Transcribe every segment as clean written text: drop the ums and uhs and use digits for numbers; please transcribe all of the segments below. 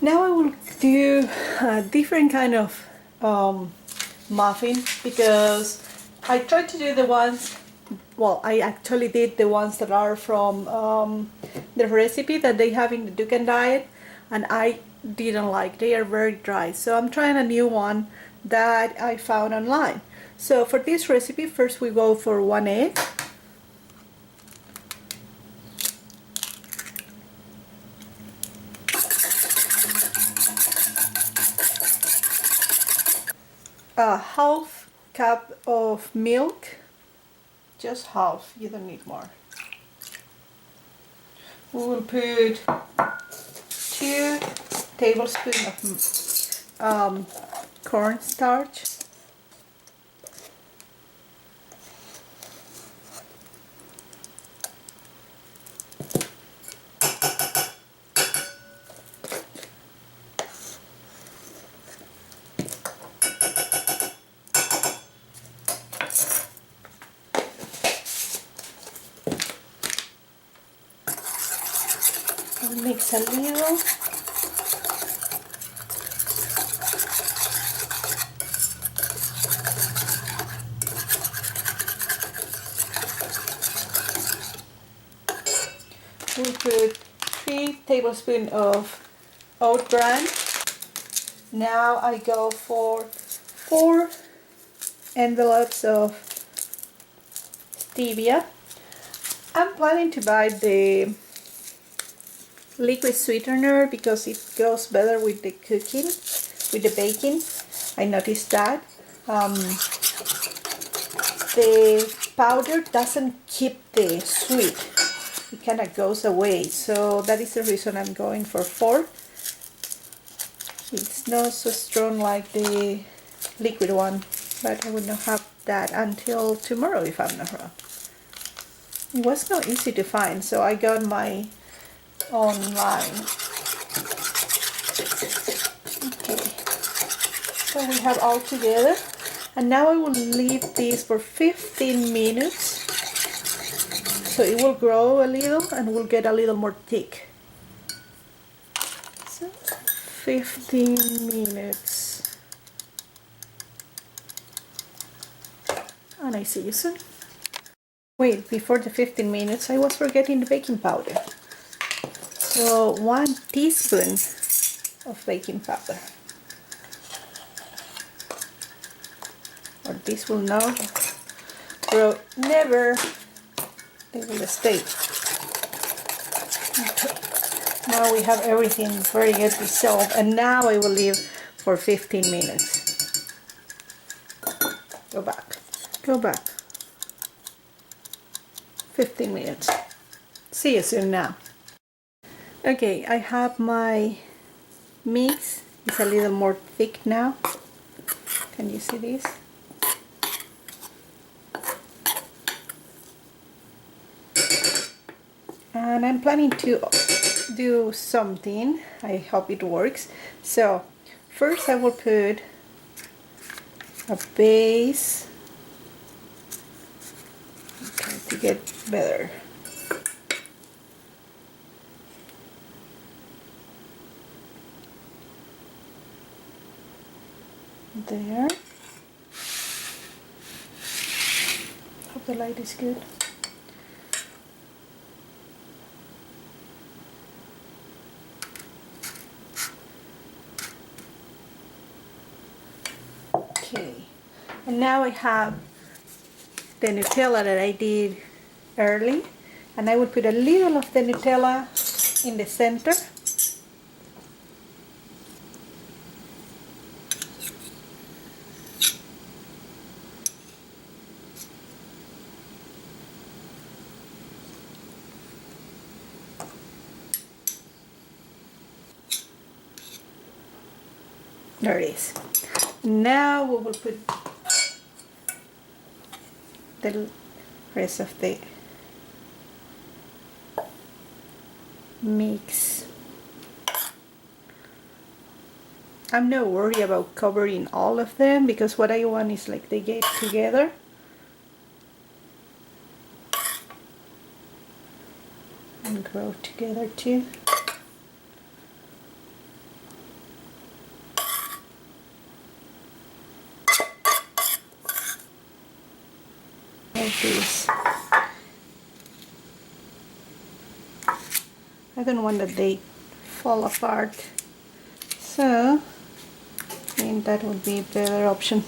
Now I will do a different kind of muffin, because I tried to do the ones, well, I actually did the ones that are from the recipe that they have in the Dukan diet, and I didn't like. They are very dry, so I'm trying a new one that I found online. So for this recipe, first we go for 1 egg. A half cup of milk, just half, you don't need more. We will put 2 tablespoons of cornstarch, mix a little. We put 3 tablespoons of oat bran. Now I go for 4 envelopes of stevia. I'm planning to buy the liquid sweetener because it goes better with the cooking, with the baking. I noticed that. The powder doesn't keep the sweet. It kind of goes away. So that is the reason I'm going for 4. It's not so strong like the liquid one, but I will not have that until tomorrow if I'm not wrong. It was not easy to find, so I got my online. Okay, so we have all together, and now I will leave this for 15 minutes so it will grow a little and will get a little more thick. So 15 minutes, and I see you soon. Wait, before the 15 minutes I was forgetting the baking powder. So 1 teaspoon of baking powder. Or this will not grow, never, they will stay. Okay. Now we have everything very good dissolved, and now I will leave for 15 minutes. Go back, go back. 15 minutes. See you soon now. Okay, I have my mix. It's a little more thick now. Can you see this? And I'm planning to do something. I hope it works. So first I will put a base, okay, to get better. There. Hope the light is good. Okay, and now I have the Nutella that I did early, and I will put a little of the Nutella in the center. There it is. Now we will put the rest of the mix. I'm not worried about covering all of them because what I want is like they get together. And grow together too. this. I don't want that they fall apart, so I think that would be a better option.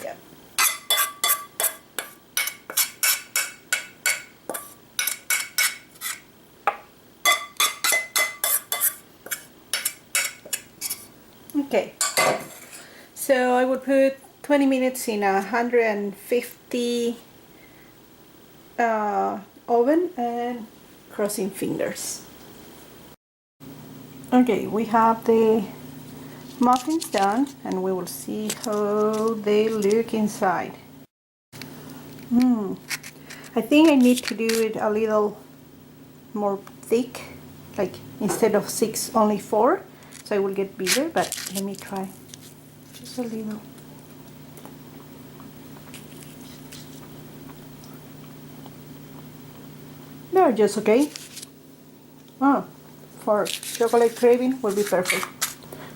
Yep. Okay, so I would put 20 minutes in a 150 oven and crossing fingers. Okay, we have the muffins done and we will see how they look inside. I think I need to do it a little more thick, like instead of 6 only 4, so I will get bigger, but let me try just a little. They're just okay. For chocolate craving will be perfect.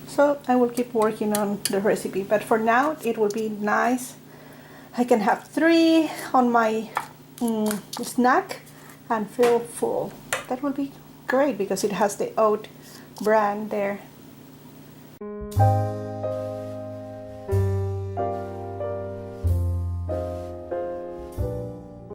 So I will keep working on the recipe, but for now it will be nice. I can have 3 on my snack and feel full. That will be great because it has the oat bran there.